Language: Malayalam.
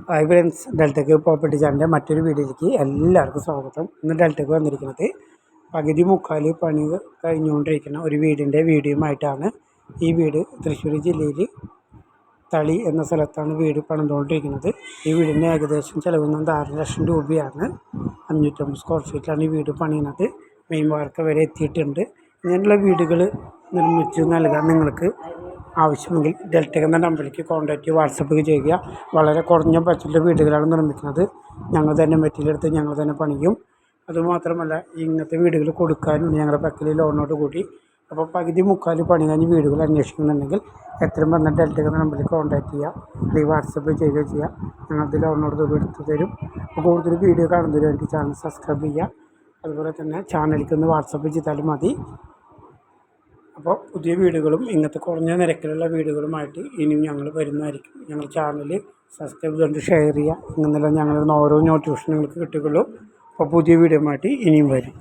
ഹായ് ഫ്രണ്ട്സ്, ഡെൽറ്റക്ക് പ്രോപ്പർട്ടി ചാനലിൻ്റെ മറ്റൊരു വീഡിയോയിലേക്ക് എല്ലാവർക്കും സ്വാഗതം. ഇന്ന് ഡെൽറ്റക്ക് വന്നിരിക്കുന്നത് പകുതി മുക്കാൽ പണി കഴിഞ്ഞുകൊണ്ടിരിക്കുന്ന ഒരു വീടിൻ്റെ വീഡിയോയുമായിട്ടാണ്. ഈ വീട് തൃശ്ശൂർ ജില്ലയിൽ തളി എന്ന സ്ഥലത്താണ് വീട് പണിതുകൊണ്ടിരിക്കുന്നത്. ഈ വീടിന് ഏകദേശം ചിലവുന്നത് 6 ലക്ഷം രൂപയാണ്. 550 സ്ക്വയർ ഫീറ്റിലാണ് ഈ വീട് പണിയുന്നത്. മെയിൻ വാർക്ക വരെ എത്തിയിട്ടുണ്ട്. ഇങ്ങനെയുള്ള വീടുകൾ നിർമ്മിച്ച് നൽകാൻ നിങ്ങൾക്ക് ആവശ്യമെങ്കിൽ ഡെൽറ്റക്ക് എന്ന നമ്പറിലേക്ക് കോൺടാക്റ്റ് വാട്സപ്പ് ചെയ്യുക. വളരെ കുറഞ്ഞ ബഡ്ജറ്റിലെ വീടുകളാണ് നിർമ്മിക്കുന്നത്. ഞങ്ങൾ തന്നെ മെറ്റീരിയൽ എടുത്ത് ഞങ്ങൾ തന്നെ പണിയും. അതുമാത്രമല്ല, ഇങ്ങനത്തെ വീടുകൾ കൊടുക്കാനും ഞങ്ങളുടെ പക്കൽ ലോണോട് കൂടി. അപ്പോൾ പകുതി മുക്കാൽ പണി കഴിഞ്ഞ് വീടുകൾ അന്വേഷിക്കുന്നുണ്ടെങ്കിൽ എത്രയും പറഞ്ഞാൽ ഡെൽറ്റക്ക് എന്ന നമ്പറിൽ കോൺടാക്റ്റ് ചെയ്യുക, അല്ലെങ്കിൽ വാട്സപ്പ് ചെയ്യുക. ഞങ്ങൾക്ക് ലോണോട് കൂടി എടുത്തു തരും. അപ്പോൾ കൂടുതൽ വീഡിയോ കാണുന്നതിന് വേണ്ടി ചാനൽ സബ്സ്ക്രൈബ് ചെയ്യുക. അതുപോലെ തന്നെ ചാനലിലേക്ക് ഒന്ന് വാട്സപ്പ് ചെയ്താലും മതി. അപ്പോൾ പുതിയ വീടുകളും ഇങ്ങനത്തെ കുറഞ്ഞ നിരക്കിലുള്ള വീടുകളുമായിട്ട് ഇനിയും ഞങ്ങൾ വരുന്നതായിരിക്കും. ഞങ്ങൾ ചാനൽ സബ്സ്ക്രൈബ് ചെയ്തുകൊണ്ട് ഷെയർ ചെയ്യുക. ഇങ്ങനെല്ലാം ഞങ്ങളുടെ ഓരോ നോട്ടിഫിക്കേഷൻ നിങ്ങൾക്ക് കിട്ടുകയുള്ളൂ. അപ്പോൾ പുതിയ വീഡിയോ ആയിട്ട് ഇനിയും വരും.